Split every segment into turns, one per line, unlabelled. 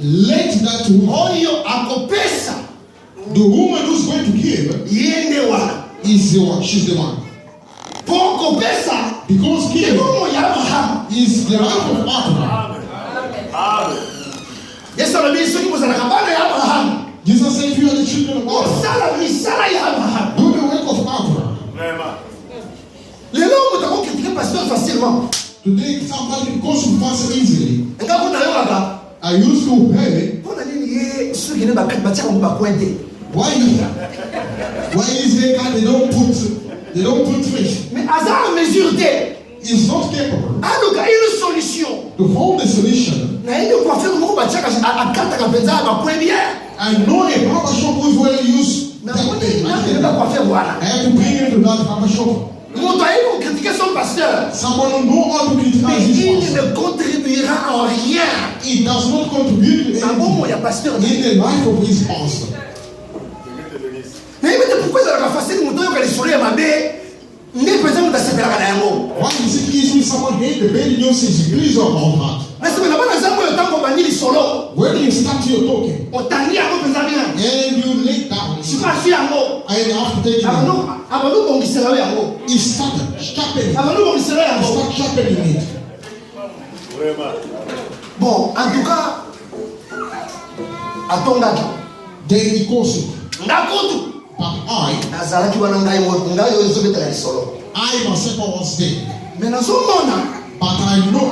let that woman,
oyo akopesa,
the woman who's going to give,
yende wana.
is the one. She's the one.
Poko pesa,
Because giving
ebomo ya Abraham.
is the life of Abraham.
Yesu anabii soki mozala kabana ya Abraham.
Jesus said, if you are the children of Abraham,
Osala misala ya Abraham.
do the work of Abraham.
Lelo mutako critiquer pasteur facilement.
Today, somebody goes to pass easily.
Ngako na yoga.
I used to pay.
Pona nini ye soki ne bakati ba kwente.
Why is it that they don't put fish?
Mais hasard mesure te.
It's not capable
Aluka une solution.
to hold the solution.
Na ile kwa fika mko bachaka akata kapenza ba kwebie.
I know a barber shop who's well used.
Na
That
moni
thing.
na ile kwa fika bwana.
I have to bring him to that barber shop.
Moto aiko critiquer son pasteur.
Someone who knows how to criticize
Mais
his
il
pastor.
ne contribuera en rien.
It does not contribute to
Na bomo
anything
ya pasteur.
in the life of his pastor.
Na hivi pourquoi ça va facile moto yo kalisolia mabe. Ne pesa muta sepelaka na yango.
Why is it easy someone hate the bad news is degrees of all that?
Na sema na bana zangu yo tango bandili solo.
When you start your talking
Otandi yango pesa bien.
and you lay down
Sipa shi yango.
and after taking it,
Abanu bongisela yango.
you start sharpening.
Abanu bongisela
You
yango.
start sharpening it.
Bon, en tout cas, atongaki.
Then he goes it.
Ngakutu.
But I
Azalaki wana ngai mo ngai yo ezobetela lisolo.
myself was there.
Mais nazomona
But I know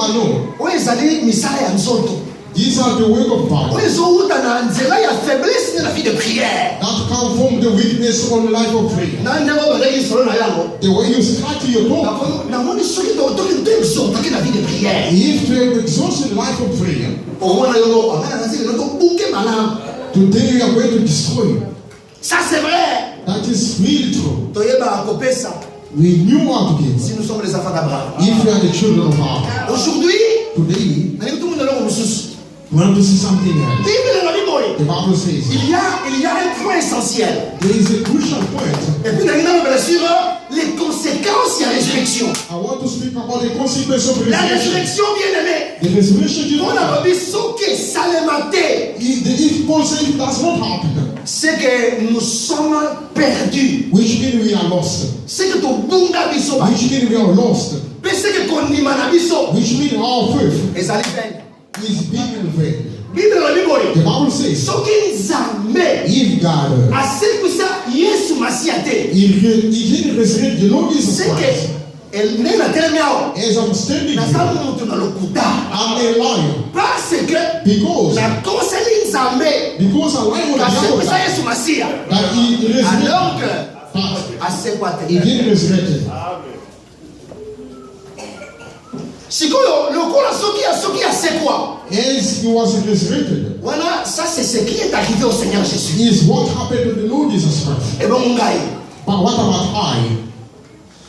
oyo ezali misala ya nzoto.
these are the work of God
Oyo ezowuta na nzela ya faiblesse na vie de prière.
that come from the weakness on the life of prayer.
Na ndenge bazalaki lisolo na yango.
The way you start your talk,
Namoni soki toki exhortaki na vie de prière.
if you have exhausted the life of prayer,
Omona yo amana nazili na tobuke malamu.
today we are going to destroy you.
Ça c'est vrai.
That is really true.
Toyeba akopesa
We knew how to give.
si nous sommes les enfants d'Abraham.
If you are the children of God,
Aujourd'hui,
today
na tout le monde est mususu.
we want to see something else.
Bible na Bible.
The Bible says
Il y a un point essentiel.
there is a crucial point.
Et puis, bien sûr, les conséquences de la résurrection.
I want to speak about the consequence of
La
resurrection.
résurrection, bien aimé.
The resurrection did
On
not
a
happen.
dit ce que ça les maté.
If Paul says it does not happen,
C'est que nous sommes perdus.
which means we are lost.
C'est que ton bunga biso ba.
Which means we are lost.
Mais c'est que ton nimana biso.
Which means our faith
Et ça les fait.
is being in vain.
Bible na Bible.
The Bible says,
Ce qui nzambe.
if God
Assez que ça, Yesu masiate.
he didn't resurrect the Lord Jesus
C'est
Christ,
que elle n'est la dernière.
as I'm standing
Na
here,
sabu mutu na lokuta.
I'm a liar.
Parce que
Because
la conseille nzambe.
I lie on the
Kasi
other
que ça
side,
Yesu masia.
that he resurrected,
Alors que
but
assez quoi te.
he didn't resurrect it.
Sikoyo lokola soki assez quoi.
As he was resurrected,
Voilà, ça c'est ce qui est arrivé au Seigneur Jésus.
is what happened to the Lord Jesus Christ.
Et bon ngai,
But what about I?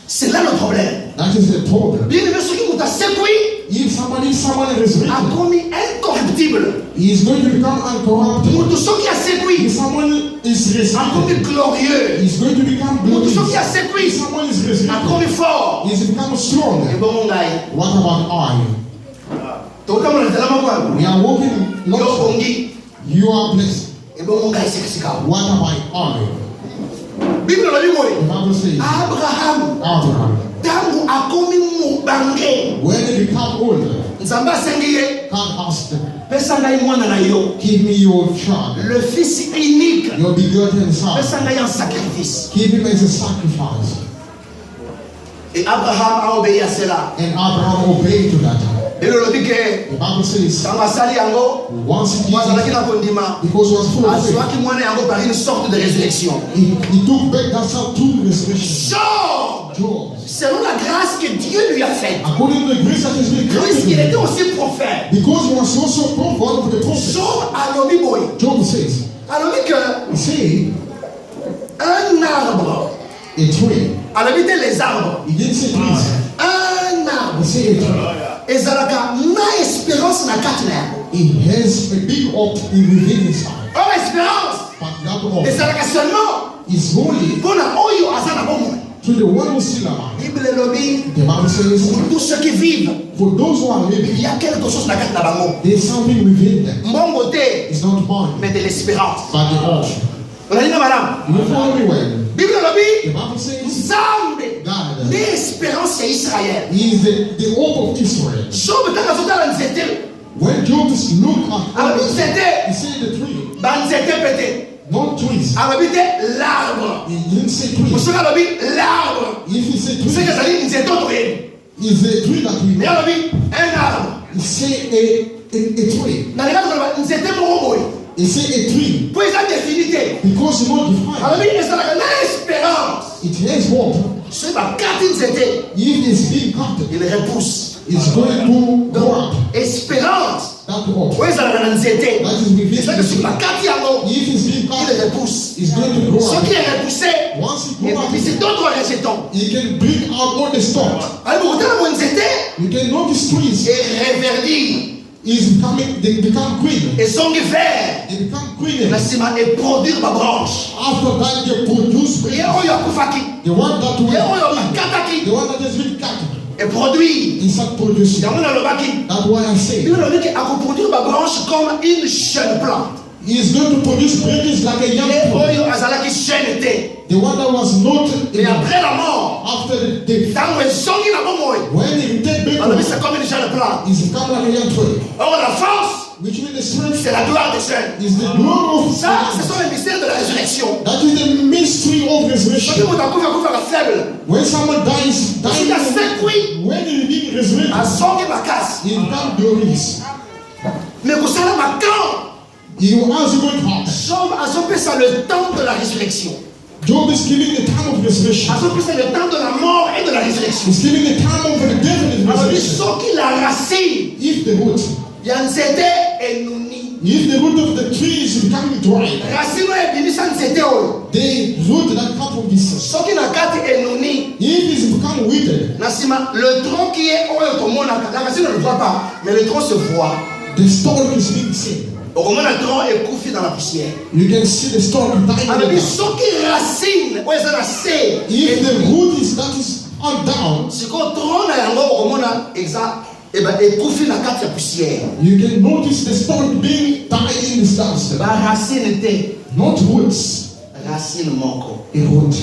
c'est là le problème.
That is the problem.
Bien aimé soki muta sekui
If someone is resurrected,
a commis incorruptible.
he is going to become uncorruptible.
Mutu soki a sekui
If someone is
a
resurrected,
commis glorieux.
he is going to become
Mutu
glorious.
soki a
If
sekui
someone is
a
resurrected,
commis fort.
he is become strong.
Et bon ngai,
What about I?
totamona nzela moko.
We are walking
Yo
lost.
bongi.
You are blessed.
Et bon ngai sekisika.
What about I?
Bible na
The
Bible.
Bible says,
Abraham
Abraham,
tangu akomi mubange.
when they become older,
Nzambe asengi ye.
God asked them,
Pesa ngai mwana na yo.
give me your child,
Le fils unique.
your begotten son.
Pesa ngai en sacrifice.
Give him as a sacrifice.
Et Abraham a obéi à cela.
And Abraham obeyed to that.
Et le dit que
The Bible says,
tango asali yango,
once he did
mwazalaki
it,
na kondima.
because he was full of faith,
Azwaki mwana yango par une sorte de résurrection.
he took back that son to resurrection.
Job,
Job,
selon la grâce que Dieu lui a faite,
according to the grace that has been granted
puisqu'il était
him,
aussi prophète,
because he was also one of the prophets,
Job alobi boy.
Job says,
Alobi que
say,
un arbre,
a tree.
alobi te les arbres,
He didn't say trees.
un arbre,
He said a tree.
ezalaka na espérance na kati na yango.
He has a big hope in within inside.
Or espérance
But that hope
ezalaka seulement
is only
mpona oyo aza na bomoi.
To the one who's still alive.
Bible lobby.
The Bible says,
Pour tous ceux qui vivent,
for those who are
il
living,
y a quelque chose dans la bango.
there's something within them.
Mon côté,
It's not mine,
mais de l'espérance.
but the hope.
On a dit non, madame.
You follow me well?
Bible
The
lobby.
Bible says,
Nzambe.
God
L'espérance c'est Israël.
is the hope of Israel.
Job tanga zotala nzete.
When Job looked at
Alors
God,
nzete.
he said the tree,
Ba nzete pété.
not trees.
Alors l'arbre.
He didn't say trees.
Mosoka lobi l'arbre.
If he said
C'est que
trees,
ça dit nzete otoyé.
it's a tree that we
Mais
know.
lobi un arbre.
He said a tree.
Dans les cas de nzete moko boy.
He said a tree
Pour esa définité.
because it's not defined.
Alors ezalaka na espérance.
It has hope.
Soki bakati nzete,
If it's being cut,
il repousse.
it's going to grow up.
Espérance.
That hope.
Oyo ezalaka na nzete.
That is within
Ezalaka soki
the tree.
bakati yango,
If it's being
il
cut,
repousse.
it's going to grow up.
Soki repoussé,
Once it
et
grows
puis
up,
c'est d'autres rejetons.
it can bring out all the stalk.
Alors bokotala mo nzete
You can notice trees
ereverdir,
is becoming, they become green.
ezongi vert,
They become green.
na nsima eproduire babranche.
After that, they produce
Ye
branches.
oyo akufaki,
The one that
ye
will,
oyo bakataki,
the one that has been cut,
eproduire.
is not producing.
Yango nalobaki,
That's why I say
bino nalobaki akoproduire babranche comme une jeune plante.
he is going to produce branches like a young
Ye
plant.
oyo azalaki jeune te.
The one that was not
Mais après la mort,
after the death.
ntango ezongi na bomoi,
When he returned back,
balobi c'est comme une jeune plante.
he's become like a young tree.
Or la force,
Which means the strength
c'est la gloire des jeunes.
is the glory of
Ça, ce
God.
sont les mystères de la résurrection.
That is the mystery of
Soki
resurrection.
moto akufaka faible,
When someone dies,
soki asekwi,
when he being resurrected,
azongi makasi.
he becomes glorious.
Mais kosala makambo,
He will answer good heart.
Job azopesa le temps de la résurrection.
Job is giving the time of resurrection.
Azopesa le temps de la mort et de la résurrection.
He's giving the time of the death and the
Alobi
resurrection.
soki la racine
If the root,
ya nzete enuni,
if the root of the tree is becoming dry,
racine oyo ebimisa nzete oyo,
the root that comes from this,
soki na kati enuni,
if it's become withered,
na nsima le tronc qui est oyo tomonaka, la racine on ne voit pas, mais le tronc se voit.
the stalk is being seen.
okomona le tronc ekufi dans la poussière.
You can see the stalk dying. in the
Alobi
ground.
soki racine oyo eza na se,
If the root is that is on down,
sikoyo tronc na yango okomona eza ekufi na kati ya poussière.
you can notice the stalk being dying in this dust.
Baracine te,
Not roots,
racine moko.
a root.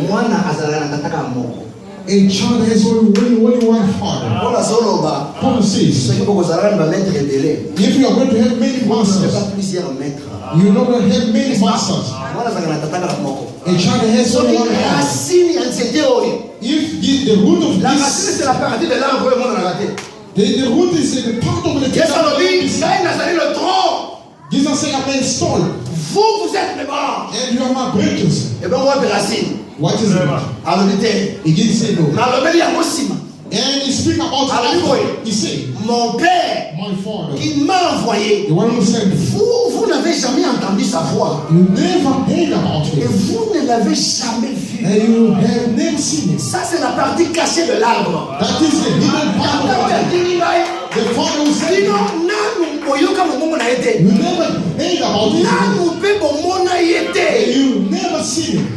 Mwana azalaka na tataka moko.
A child has only one father.
Mpona azoloba,
Paul says,
soki bokozalaka na bamaître ebele,
if you are going to have many
c'est
masters,
pas plusieurs maîtres.
you're not going to have many masters.
Mwana azalaka na tataka na moko.
A child has
Soki
only one father.
racine ya nzete oyo,
If the root of
la racine
this,
c'est la partie de l'arbre oyo emonanaka te.
the root is the part of the
Yesu alobi,
tree.
ngai nazali le tronc,
Jesus said, I'm a stone,
vous êtes mes branches.
and you are my branches.
Et bien wapi racine?
What is it?
Alobi te.
He didn't say no.
Nalobeli yango nsima.
And he speak about
Hallelujah.
he said,
Mon père
my father,
qui m'a envoyé,
the one who sent me.
vous n'avez jamais entendu sa voix.
You never heard about
Et
him.
vous ne l'avez jamais vu.
And you have never seen him.
Ça, c'est la partie cachée de l'arbre.
That is the hidden part of the The father who sent
Dino,
him.
nanu boyoka momongo na ye te.
You never heard about him.
Nanu mpe bomona ye
And
te.
you never seen him.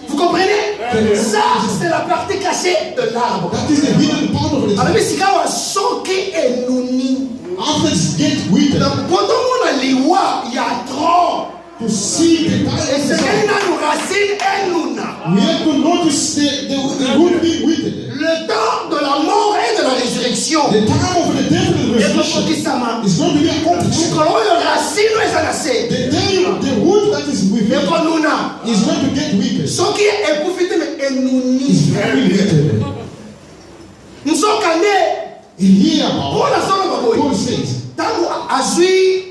Vous comprenez? Ça, c'est la partie cachée de l'arbre.
That is the hidden part of the
Alors,
tree.
sika wa soki enuni.
After it's get withered,
Donc, botomona liwa ya tronc.
to see the
Et c'est
time,
nanu racine enuna.
we have to notice the root being withered.
Le temps de la mort et de la résurrection.
The time of the death and the
Et
resurrection
kokokisama.
is going to be accomplished.
Mokolo oyo racine oyo eza na se.
The day the root that is within
ekonuna.
is going to get withered.
Soki ekufi te me
It's
enuni.
very withered.
Nzoka nde
In here about
mpona soloba boye.
Paul says,
Ntango azwi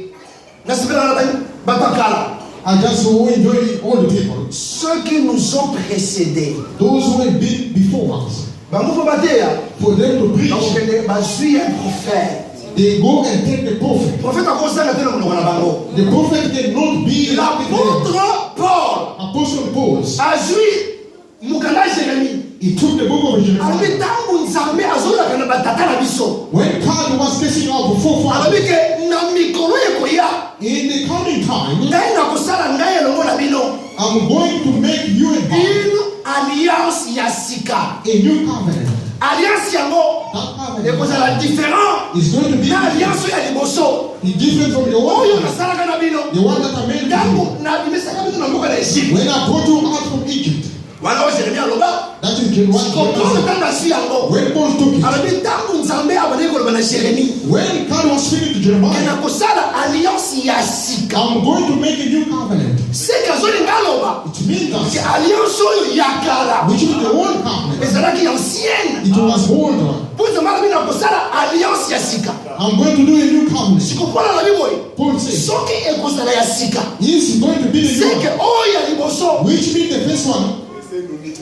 nasepelaka na bato ya kala.
I just want to enjoy all the people.
Ceux qui nous ont précédés.
Those who have been before us,
Bango mpo bateya.
for them to preach,
Bakokende bazwi un prophète.
they go and take the prophet.
Prophète akosanga te na monoko na bango.
The prophet cannot be like the
L'apôtre Paul
apostle Paul.
azwi mokanda Jérémie.
He took the book of
alobi
Jeremiah.
ntango nzambe azolaka na batata na biso.
When God was casting out the forefathers,
alobi ke na mikolo ekoya.
in the coming time,
Ngai nakosala ngai elongo na bino.
I'm going to make you and God.
alliance yasika.
A new covenant.
Alliance yango.
That
Et vous
covenant
allez différent.
is going to be
Alliance ya liboso.
different from the
Oh, yo
old.
nasalaka na bino.
The one that I made.
Tango na bimesaka bino na mboka na Egypte.
When I brought you out from Egypt,
Wana o Jérémie aloba.
that is the one.
Comprendre tanga si yango.
When God took it,
Alabi tango nzambe abane koloba na Jérémie.
when God was speaking to Jeremiah,
Na kosala alliance ya sika.
I'm going to make a new covenant.
C'est que zoli ngaloba.
It means
C'est
that,
alliance oyo ya kala.
which is the old covenant.
Ezalaki ancienne.
It was old one.
Pour nzambe bino kosala alliance ya sika.
I'm going to do a new covenant.
Sikopona na biboyi.
Paul says,
Soki ekozala ya sika.
he's going to be the
C'est
new
que
one.
oyo ya liboso.
Which means the first one,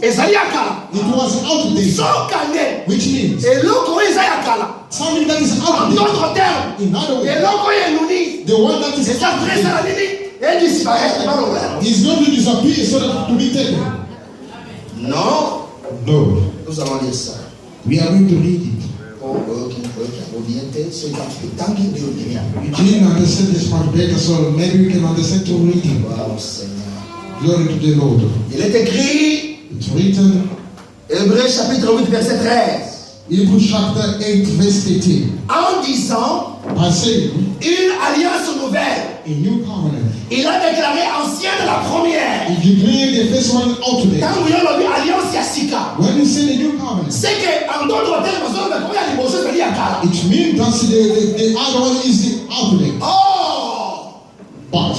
Ezali ya kala.
it was outdated.
Sokande.
Which means
Eloko oyo eza ya kala.
something that is
En
outdated.
d'autres termes.
In other words,
Eloko oyo enuni.
the one that is
Eza très
outdated
à nini. Et disparaître par le
is going to disappear so that to be taken.
Non.
No.
Nous allons lire ça.
We are going to read it.
Oh, ok. Orienté, c'est tant qu'il dit au bien.
You didn't understand this part better, so maybe you can understand to reading.
Wow, Seigneur.
Glory to the Lord.
Il est écrit,
It's written,
Hébreux chapitre 8, verset 13.
Hebrews chapter 8, verse 18.
En disant,
By saying,
une alliance nouvelle.
a new covenant.
Il a déclaré ancienne la première.
He declared the first one outdated.
Quand vous avez alliance yasika.
When you say the new covenant,
C'est que, en d'autres termes, vous avez combien de choses à dire.
it means that the other one is the outdated.
Oh!
But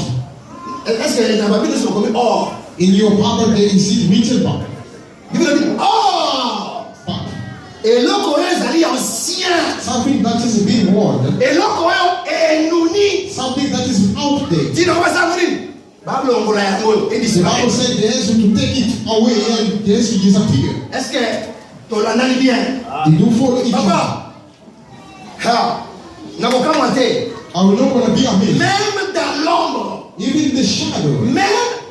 Est-ce que les Nababis sont comme oh?
in your Bible, there is it written back.
Il veut dire oh!
But
Et le Coréen est ancien.
something that is being worn,
Et le Coréen est nouni.
something that is outdated.
Dis donc, ça vous dit. Bible ongola ya moyo et
The Bible
disparaît.
said there has to take it away and there has to disappear.
Est-ce que tu l'analyses bien?
Did you follow it?
Papa, ha, n'aboka monter.
I will not want to be amazed.
Même dans l'ombre,
Even in the shadow,
même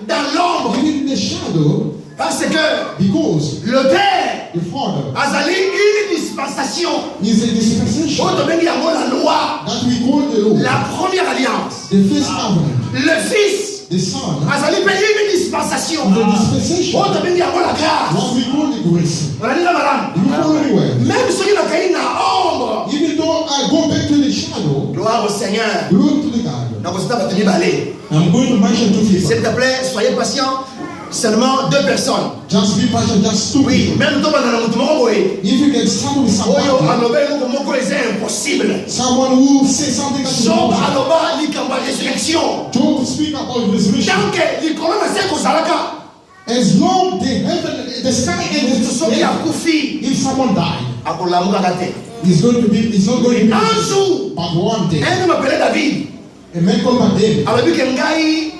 dans l'ombre,
even in the shadow,
parce que
because
le Père
the Father
a sali une dispensation.
is a dispensation
Autre bengi yango la loi,
that we call the law,
la première alliance.
the first covenant,
Le Fils
the Son,
a sali une dispensation.
the dispensation,
Autre bengi yango la grâce.
what we call the grace.
On a dit la madame.
Do you follow me well?
Même ceux qui n'ont qu'à na ombre.
Even though I go back to the shadow,
Gloire au Seigneur.
glory to the God.
Donc, c'est à tenir balai.
I'm going to mention two
S'il
people.
te plaît, soyez patient. Seulement 2 personnes.
Just be patient, just two
Oui,
people.
même toi, dans le monde,
If you can start with
Oyo
somebody,
aloba eloko moko eza impossible.
someone who say something that is
Job
impossible.
aloba likambo ya résurrection.
Don't speak about resurrection.
Tant que likolo na se kozalaka,
As long the heaven, the sky and
moto
the
soki
earth,
akufi
if someone died,
akolamukaka te.
it's not going to be.
Un jour,
But one day,
un homme appelé David
a man called David,
alobi ke ngai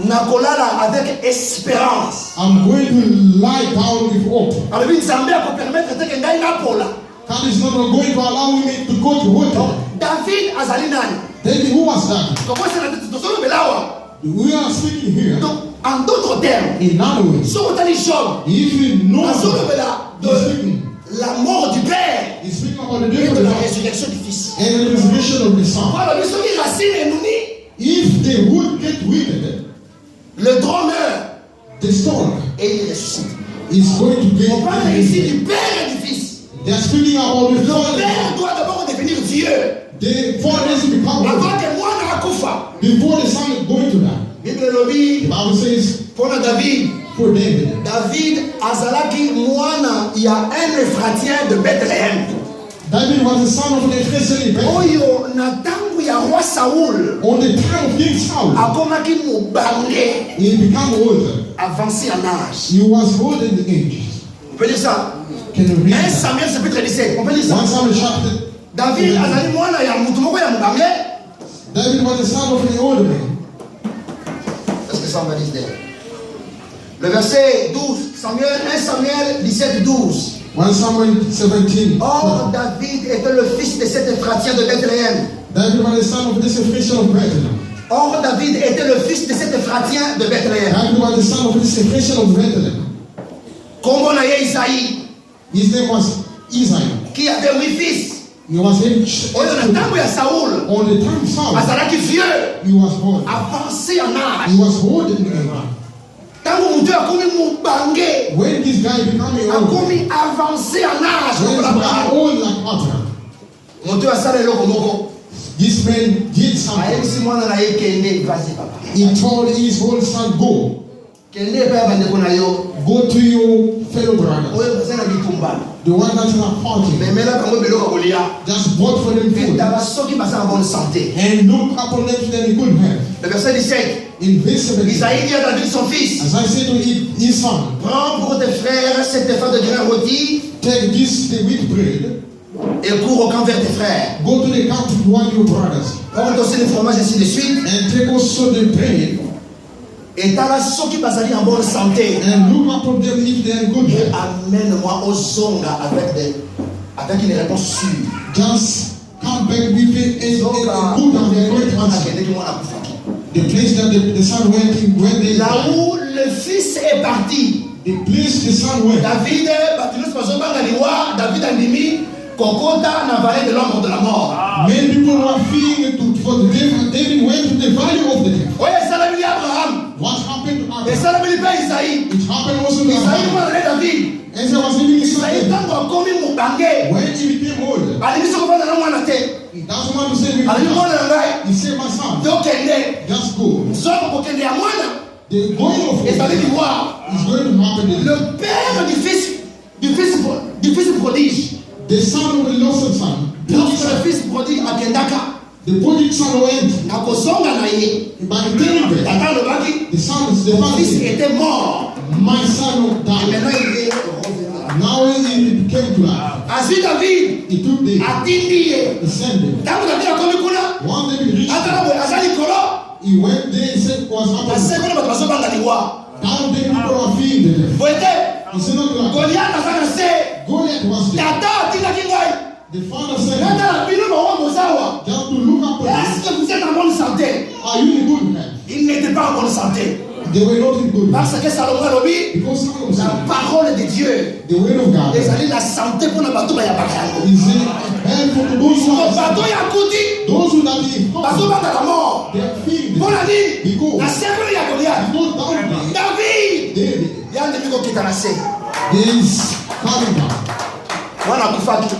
nakolala avec espérance.
I'm going to lie down with hope.
Alobi nzambe akopermettre te ke ngai napola.
God is not going to allow me to go to water.
David azali nani?
David, who was that?
Kokosi na tete tozolobela awa.
We are speaking here.
Donc, en d'autres termes,
In other words,
soki otali Job,
if you know,
azolobela
he's speaking.
de la mort du Père
He's speaking about the
et
death
de
of
la
the Son
résurrection du Fils.
and the resurrection of the Son.
Voilà, mais soki racine enuni,
If they would get wicked,
le tronc meurt
the stone
et il ressuscite.
is going to get
On parle ici du Père et du Fils.
They are speaking about the
Le
Father.
Père doit d'abord devenir Dieu.
The Father has to become
Avant
God
que moi n'akufa.
before the Son is going to die.
Bible
The
lobi
Bible says
pour David.
for David,
David azalaki mwana ya un Ephratien de Bethléem.
David was the son of an Ephraim.
Oyo na tangu ya roi Saoul
On the time of King Saul,
akomaki mobange
he became older.
avancé en âge.
He was old in the age.
On peut dire ça.
Can you read
1
that?
Samuel chapitre 17. On peut dire ça.
1 Samuel chapter.
David azali mwana ya mutu moko ya mobange.
David was the son of an older man.
Est-ce que ça on va dire there? Le verset 12, Samuel, 1 Samuel 17, 12.
1 Samuel 17.
Or, David était le fils de cet Ephratien de Bethléem.
David was the son of this Ephraim of Bethlehem.
Or, David était le fils de cet Ephratien de Bethléem.
David was the son of this Ephraim of Bethlehem.
Kombo na ye Isaïe,
His name was Isaiah.
qui avait 8 fils.
He was
Oyo na tango ya Saoul,
on the time Saul,
azalaki vieux,
he was born.
avancé en âge.
He was old in age. When this guy becoming old,
avancé en âge,
when
comme
he's
Abraham.
old like Abraham, this man did something. He told his old son, go to your fellow brothers, the one that is at party. Just bought for them food and look upon them in good health.
Le verset 17.
In verse 17,
Isaïe dit à David son fils,
as I said to his son,
prends pour tes frères cette effa de grain rôti
take this the wheat bread,
et cours au camp vers tes frères.
go to the camp to warn your brothers,
Prends aussi le fromage ainsi de suite.
and take also the bread,
Et t'as la ceux qui basali en bonne santé.
and look upon them if they are in good
Et
health.
amène-moi au zonga avec une réponse sûre.
Just come back with a good and a great answer. The place that the son went in, when they
Là où le fils est parti,
the place the son went,
David, David andimi, Kokota na vallée de l'ombre de la mort.
many people were feeling for the devil. David went to the valley of the death.
Oui, ça l'a mis Abraham.
What happened to
Et
Abraham?
ça l'a mis pas Isaïe.
It happened also to
Isaïe
Abraham.
m'a donné David.
As I was living in
Isaïe
Israel,
tango komi mubange.
when he became old,
Alimi soko bana na mwana te.
he doesn't want to say with
Alimi
us.
mwana na ngai.
He said, my son,
Dokende.
just go.
Soko kokende ya mwana.
The going of
Et ça
it
veut voir.
is going to happen.
Le père du fils prodige.
The son of the lost son,
Lorsque le fils prodigue akendaka.
the prodigal son went,
Na kozonga na ye.
by the time
Tata lobaki.
the son is the
Mon
father
fils
said,
était mort.
my son
Et
died.
maintenant il est revenu.
Now he became to life.
Asi David.
He took the
Atindi ye.
descendant.
Tango David akomi kuna.
One day he reached,
Atala boye azali kolo.
he went there and said, what's
Na
happening?
sekolo bato bazobanga liwa.
Down there people are feeling the death.
Boyete.
He said, not like
Goliath aza na se.
Goliath was there.
Tata atindaki ngai.
The father said,
Natala bino bawa mozawa.
just to look up on him.
Est-ce que vous êtes en bonne santé?
Are you in good health?
Il n'était pas en bonne santé.
They were not in good health.
Parce que Salomon a dit,
Because Solomon
la
said,
parole de Dieu,
the word of God
les alliés la santé pour ne pas tout baya bakayango.
is helpful to those who are
Bato ya kuti,
those who that is
bato bata la mort.
they are feeling
Pour la vie,
because
la servante ya Goliath,
because down there
David,
David
yande miko kitanase.
is coming down.
Wana kufaki.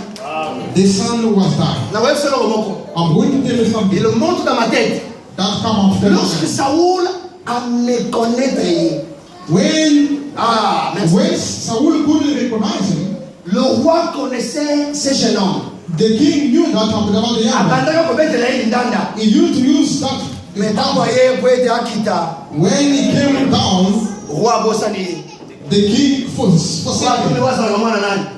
The son was dying.
Na wewe sema komoko.
I'm going to tell you something
Il monte dans ma tête.
that come after
Lorsque
this.
Saoul a méconnaître, merci.
When Saul couldn't recognize him,
Le roi connaissait ce jeune homme.
the king knew that about the young man.
Abandaka kobetela ye ndanda.
He used to use that.
Mais tango ye kwete akita,
When he came down,
roi bosani.
the king forsaken him.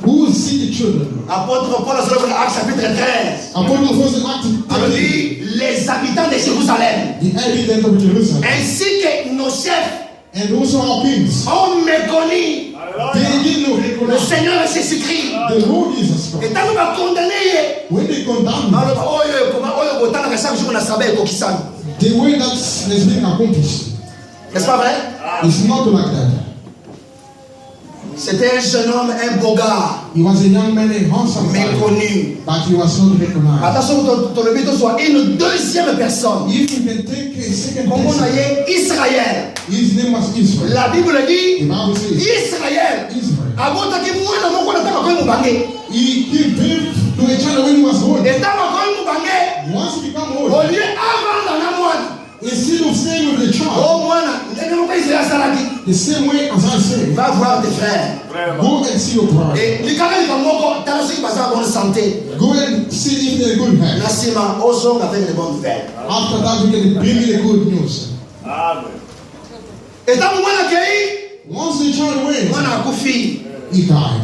Who will see the children?
Apôtre Paul a dans Actes chapitre 13.
Upon the first act,
Il dit les habitants de Jérusalem,
the inhabitants of Jerusalem,
ainsi que nos chefs,
and also our kings,
ont méconnu
they did not
le
recognize
Seigneur Jésus-Christ.
the Lord Jesus
Et
Christ.
tant qu'on va condamner,
When they condemned him, the way that has been accomplished,
n'est-ce pas vrai?
it's not like that.
C'était un jeune homme, un beau gars,
He was a young man, a handsome man,
méconnu.
but he was not recognized.
Attention, ton but soit une deuxième personne.
If you can take a second
Comme on a
person,
dit Israël.
his name was Israel.
La Bible
The
dit
Bible says
Israël.
Israel.
Abotaki mwana moko nataka kwa mubange.
He gave birth to a child when he was old.
Etaka kwa mubange.
Once he became
Au
old,
lieu avant na mwana.
instead of staying with the child,
Oh mwana, ndenge moko Israël salaki.
the same way as I said,
Va voir tes frères.
go and see your brother.
Et likaka likamoko tala soki baza bonne santé.
Go and see if they're good health.
Nasima ozonga avec les bonnes nouvelles.
After that, you can bring me the good news.
Et tant mwana kei,
Once the child went,
mwana akufi.
he died.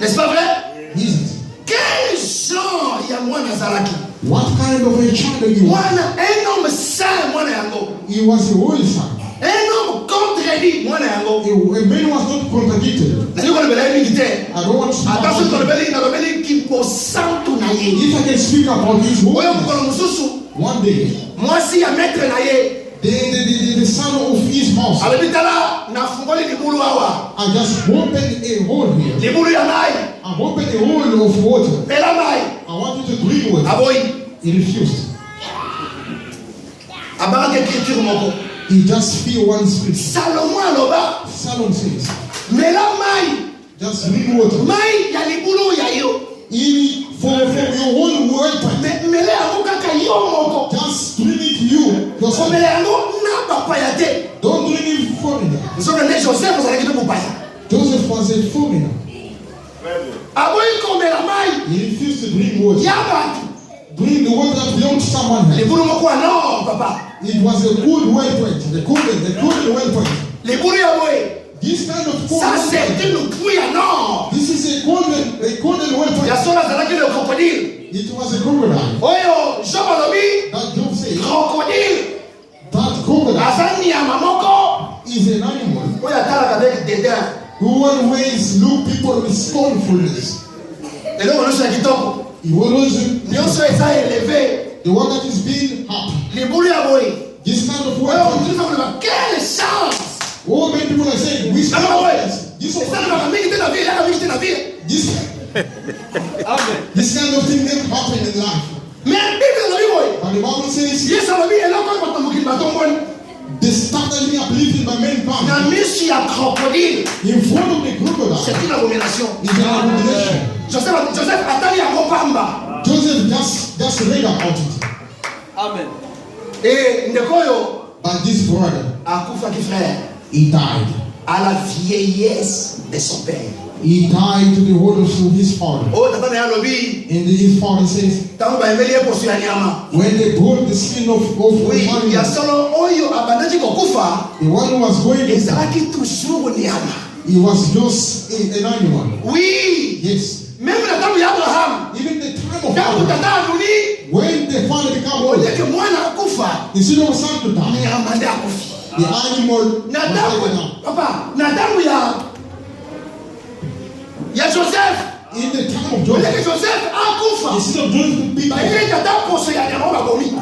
N'est-ce pas vrai?
Is it?
Quel genre ya mwana zalaki?
What kind of a child he was?
Mwana, un homme saint mwana yango.
He was a holy son.
Un homme contredit mwana yango.
A man was not contradicted.
Nani ko lebela mingi te.
I don't want to speak
Attention to
about it.
lebeli kiposantu na ye.
If I can speak about his
Oyo
holiness,
mkono mususu,
one day,
mwasi ya maître na ye.
the son of his house,
Alobi tala nafungoli libulu awa.
I just opened a hole here.
Libulu ya mai.
I opened a hole of water.
Pela mai.
I want you to drink water.
Aboyi.
He refused.
Abanga écriture moko.
He just feel one spirit.
Salomon aloba.
Salomon says,
Mela mai.
just drink water.
Mai ya libulu ya yo.
For your own weapon.
Mele yango kaka yo moko.
Just drink it you.
Yourself. Mele yango na bapaya te.
Don't drink it foreigner.
Nzokende Joseph ozalaki pe bapaya.
Joseph was a foreigner.
Aboyi komela mai.
He refused to drink water.
Yabatu.
Drink the water that belongs to someone else.
Libulu moko no papa.
It was a good weapon. The good weapon.
Libulu ya boy.
This kind of
ça c'est une pouille non.
This is a golden weapon.
Ya sola zalaki le crocodile.
It was a crocodile.
Oyo Job alobi.
That Job said.
Crocodile.
That crocodile.
Azani ya mamoko.
Is an animal.
Oyo atala avec dédain.
Who always look people with scornfulness.
Et donc on est kitoko.
He always.
Nyonso eza élevé.
The one that is being happy.
Libulu ya boy.
This kind of weapon.
Quelle chance.
Oh, many people are saying, this kind of thing never happened in life. But the Bible says, they started me uplifting by men power. In front of the crocodile.
C'est une abomination.
It's an abomination.
Joseph attali ya mopamba.
Joseph just read about it.
Amen. Et ndekoyo.
But this brother,
akufa ki frère.
He died.
À la vieillesse de son père.
He died to the old of his father.
Oh, tata na lobi.
And his father says,
when
they brought the skin of
oui, ya solo oyo abandaki kokufa.
The one who was going to
ezalaki toujours nyama.
He was just an animal.
Oui.
Yes.
Même la table d'Abraham.
Even the time of Abraham. When the father became old. Instead of son to die. The animal
Papa, Nadamu ya Joseph.
In the time of Joseph, instead of Joseph being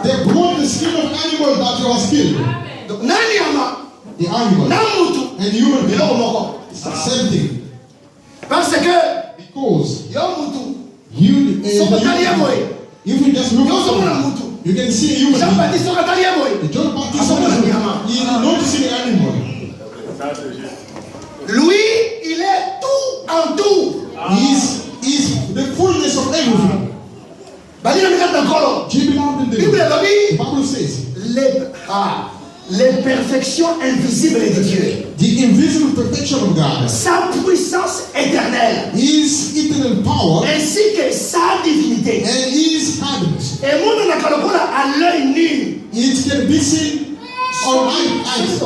they brought the skin of animal that was killed. The animal and human being. Same thing.
Because
you if you just look at you can see a human being. John Baptist is noticing the animal.
Lui, il est tout en tout.
Is the fullness of everything.
The
Bible says
les perfections invisibles de Dieu.
The invisible perfection of God.
Sa puissance éternelle.
His eternal power.
Ainsi que sa divinité.
And his kindness.
Et mon nakalokola à l'œil nu.
It can be seen on eyes.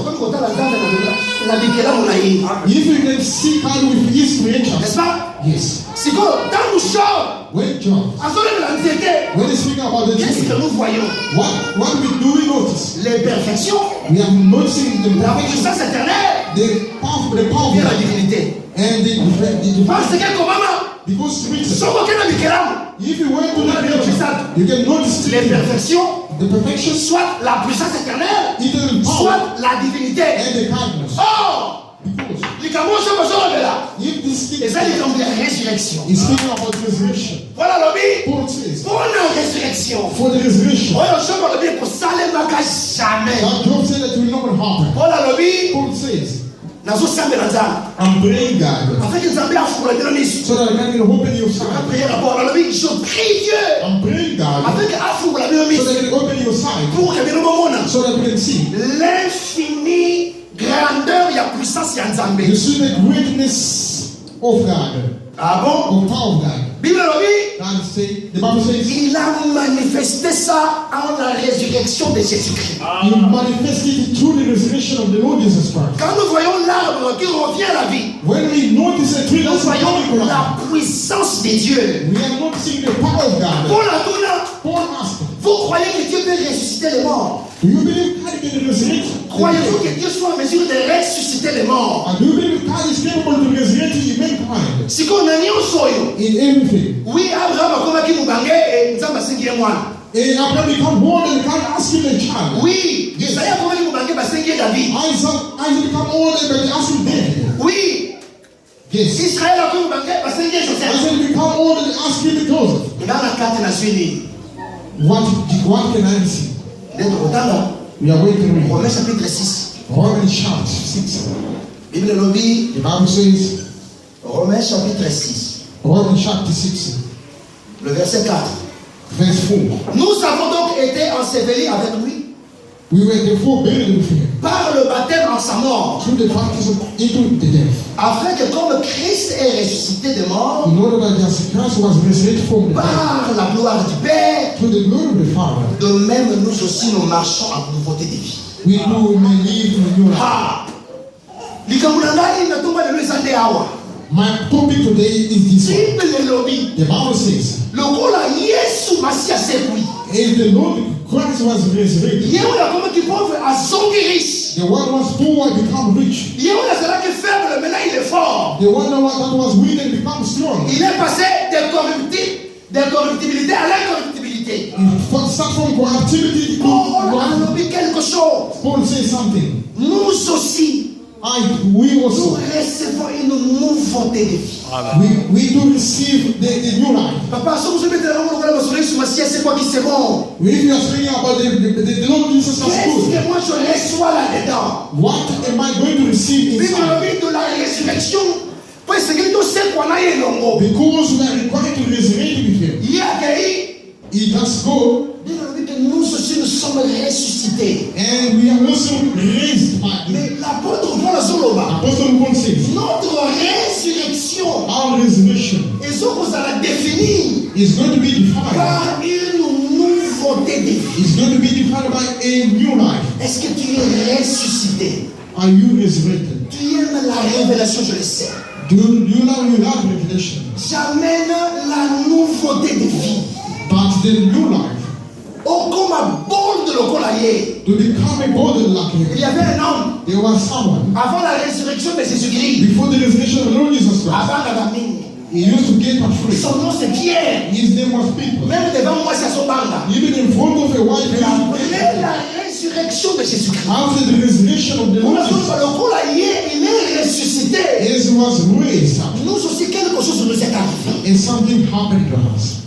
If you can see God with his creation.
N'est-ce pas?
Yes.
C'est quoi? Dans le chant.
When John. When they speak about the
qu'est-ce que nous voyons?
What do we notice?
Les perfections.
We are noticing the
la puissance éternelle.
The power
et la divinité.
And the
parce que comment?
Because
if
you went to the you can notice
les perfections.
The perfection.
Soit la puissance éternelle. Soit la divinité.
And the kindness.
Oh! Et ça, il y a la résurrection. Voilà l'objet. Pour la résurrection.
For the resurrection.
Voilà l'objet pour ça, les bagages jamais. Voilà l'objet.
I'm praying God.
So
that I can open your sight.
Je prie Dieu.
I'm praying God. So that I can open your sight. So that we can see.
L'infini grandeur et puissance de Nzambe.
You see the greatness of God.
Ah bon?
Of power of God. The Bible says,
il a manifesté ça en la résurrection de Jésus-Christ.
He manifested it through the resurrection of the Lord Jesus Christ.
Quand nous voyons l'arbre qui revient à la vie,
when we notice a tree
nous voyons la puissance de Dieu.
We are noticing the power of God. Paul asked,
vous croyez que Dieu peut ressusciter les morts?
Do you believe God can resurrect?
Croyez-vous que Dieu soit en mesure de ressusciter les morts?
And do you believe God is capable to resurrect mankind?
Si qu'on a
in everything.
Oui, Abraham a combattu Mubangé et Nzamba cinquième mois.
And Abraham become born and God asked him a child.
Oui, Isaïe a combattu Mubangé parce que David.
Isaac become old and they asked him David.
Oui.
Yes.
Israël a combattu Mubangé parce que Joseph.
Isaac become old and asked him Joseph.
Dans la carte nationale.
What can I see?
D'être autant
We are going to read.
Romains chapitre 6.
Romans chapter 6.
Bible lobby.
The Bible says.
Romains chapitre 6.
Romans chapter 6.
Le verset 4.
Verse 4.
Nous avons donc été ensevelis avec lui.
We were therefore buried with him.
Par le baptême en sa mort.
Through the baptism into the death.
Afin que comme Christ est ressuscité des morts.
In order that Christ was resurrected from the dead.
Par la gloire du Père.
Through the glory of the Father.
De même nous aussi nous marchons en nouveauté de vie.
We do may live in a new life.
Ah. Likamulanga ina tumba de luisande awa.
My topic today is this one.
The
Bible says.
Lokola Yesu Masia sekui.
If the Lord Christ was resurrected.
Yehoya comme qui pauvre a zongi riche.
The one was poor become rich.
Yehoya sera que faible maintenant il est fort.
The one that was weak and become strong.
Il est passé de corruptibilité à l'incorruptibilité.
Start from corruptibility to
corruptibilité. Quelque chose.
Paul says something.
Nous aussi.
We also.
Nous recevons une nouveauté de vie.
We do receive the new life.
Papa, si vous mettez la main sur le soleil sur ma sieste, c'est quoi qui c'est bon?
If you are speaking about the Lord Jesus Christ,
qu'est-ce que moi je reçois là-dedans?
What am I going to receive inside?
De la résurrection. Parce que nous sommes quoi na yelongo.
Because we are required to resurrect with him. He does go.
Nous aussi nous sommes ressuscités.
And we are also raised by him.
Mais l'apôtre Paul Zoloba.
Apostle Paul says.
Notre résurrection.
Our resurrection.
Et ce qu'on va définir.
Is going to be defined.
Par une nouveauté de vie.
Is going to be defined by a new life.
Est-ce que tu es ressuscité?
Are you resurrected?
Tu aimes la révélation, je le sais.
Do you love revelation?
J'amène la nouveauté de vie.
But the new life.
Oh, comme un bol de l'ocolaye.
To become a body like him.
Il y avait un homme.
There was someone.
Avant la résurrection de Jésus-Christ.
Before the resurrection of the Lord Jesus Christ.
Avant la famine.
He used to get free.
Son nom c'est Pierre.
His name was Peter.
Même devant moi c'est son banda.
Even in front of a white man.
Après la résurrection de Jésus-Christ.
After the resurrection of the Lord Jesus.
Il est ressuscité.
As he was raised up.
Nous aussi quelque chose nous est arrivé.
And something happened to us.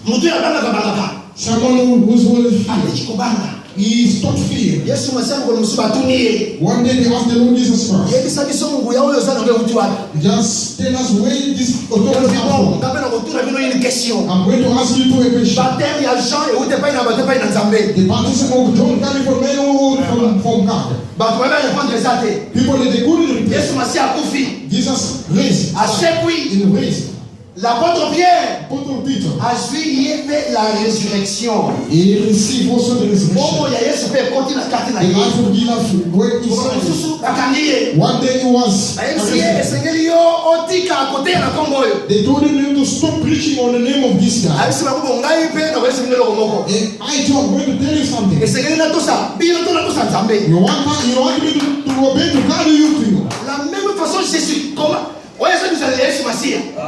Someone who's always fear. He stopped fear. One day they asked the Lord Jesus Christ. Just tell us where this authority comes from. I'm going to ask you two a question. The baptism of John coming from men or from God? People they couldn't repeat. Jesus raised. In raised.
L'apôtre Pierre
a
suivi la résurrection.
Il receive also the resurrection.
The life
of Jesus went inside. One day he was they told him to stop preaching on the name of this guy. And I too am going to tell you something. You want me to obey to carry you to you.
La même façon Jésus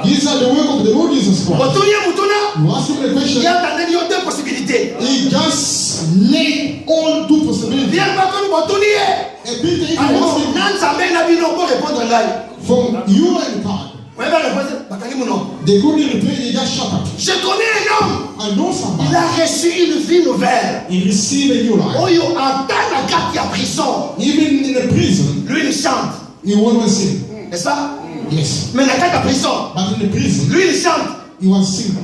These are the work of the Lord Jesus Christ. You ask him the question.
Il y a deux possibilités.
He just laid all two possibilities. A bit even from you and God. They couldn't reply, they just shut up.
Je connais un homme.
I know somebody.
Il a reçu une vie nouvelle.
He received a new life. Even in the prison,
lui il chante.
He always sing.
N'est-ce pas?
Yes.
Mais dans la prison,
but in the prison,
lui il chante.
He was singing.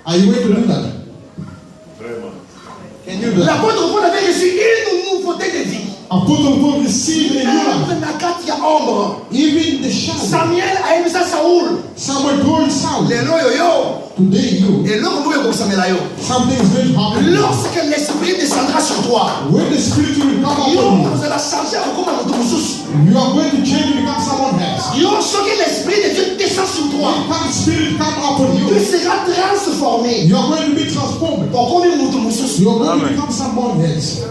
Are you going to do that? Can you do that?
L'apôtre Paul avait reçu une nouveauté de vie.
Apostle Paul received a new life. Even the shadow.
Samuel a aimé ça Saoul.
Samuel told Saul. Today you. Something is going to happen.
Lorsque l'esprit descendra sur toi.
When the spirit will come upon you. You are going to change and become someone else.
Lorsque l'esprit de Dieu descend sur toi.
When that spirit come upon you.
Tu seras transformé.
You are going to be transformed. You are going to become someone else.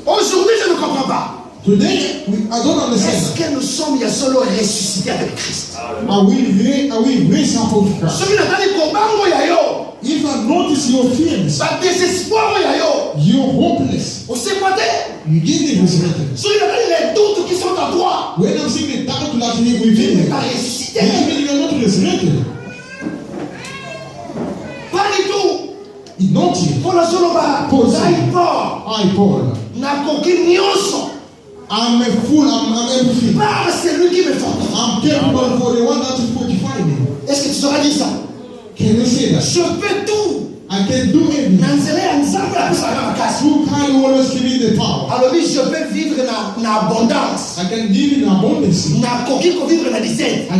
Aujourd'hui, je ne comprends pas.
Today, I don't understand.
Est-ce que nous sommes solo ressuscités avec Christ?
Are we raised up with Christ? If I notice your fears, you're hopeless. You didn't resurrect. When I'm seeing the doubt that you within you, you are not resurrected.
Pas du tout.
Not you.
Paul,
I, Paul. I'm a fool, I'm everything.
C'est lui qui me fortifie.
I'm capable for the one that will fortify me.
Est-ce que tu sauras dire ça?
Can you say that?
Je peux tout.
I can do everything. Who can always give me the power?
Alors oui, je peux vivre dans abondance.
I can live in abundance.
I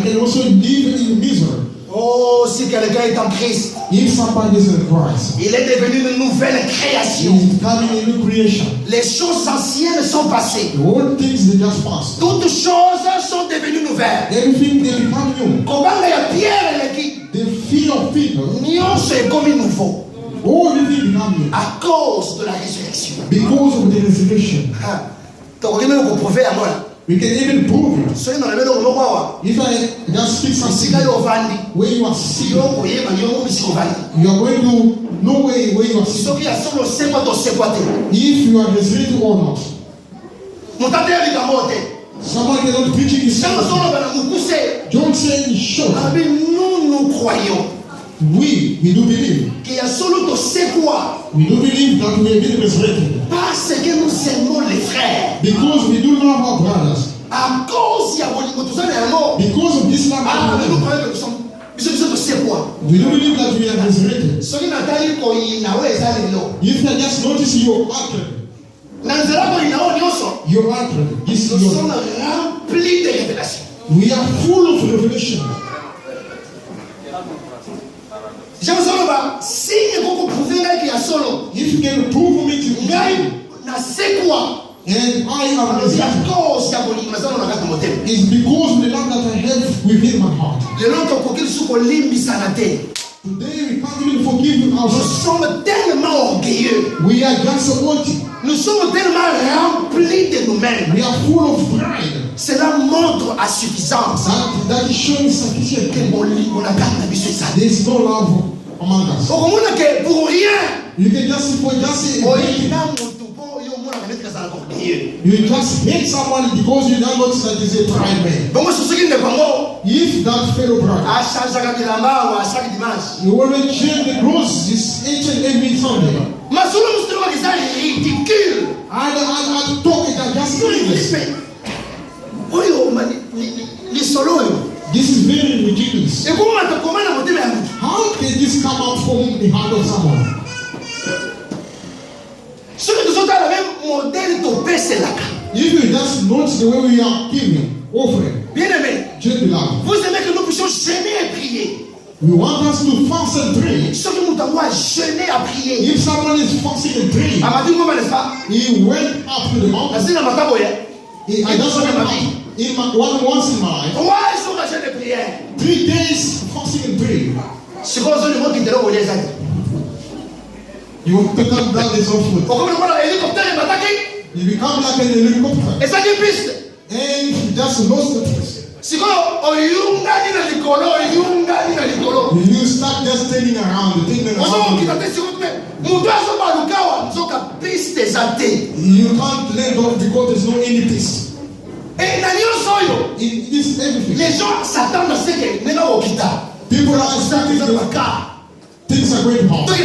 can also live in misery.
Oh, si quelqu'un est en Christ,
if somebody is in Christ,
il est devenu une nouvelle création.
He is becoming a new creation.
Les choses anciennes sont passées.
The old things they just passed.
Toutes choses sont devenues nouvelles.
Everything they become new.
Comment il y a Pierre qui
the fear of people.
C'est comme nouveau.
All everything become new.
À cause de la résurrection.
Because of the resurrection. We can even prove it. If I just speak something where you are sick, you are going to know where you are sick. If you are resurrected or not. Someone cannot preach it himself. John said in short.
Nous croyons.
We do believe.
Qu'il y a solo de c'est quoi?
We do believe that we have been resurrected.
Parce que nous aimons les frères.
Because we do love our brothers.
À cause il y a
because of this love.
Nous croyons que nous sommes.
We do believe that we are resurrected. If you just notice your utterance. Your utterance.
Nous sommes remplis de révélations.
We are full of revelation.
If
you can prove me to be and I am it's because of the love that I have within my heart. Today we can't even forgive ourselves. We are just wanting.
Nous sommes tellement remplis de nous-mêmes.
We are full of pride.
Cela montre à suffisance.
That is showing sufficient.
There
is no love among us.
Pour rien.
You can just say. You just hate someone because you know that is a pride man. If that fellow brother, you always change the clothes each and every Sunday. I talk it just ridiculous. This is very ridiculous. How can this come out from the heart of someone? If you just notice the way we are giving, offering,
vous aimez que nous puissions jeûner et prier.
We want us to fast and pray.
If
someone is fasting and praying, he went up to the mountain. I just went up once in my life. 3 days fasting and praying. You will become that is of food. You become like an helicopter. And you just lost the place. You start just turning around. You can't let go because there's no any peace. It is everything. People are expecting things are going to happen.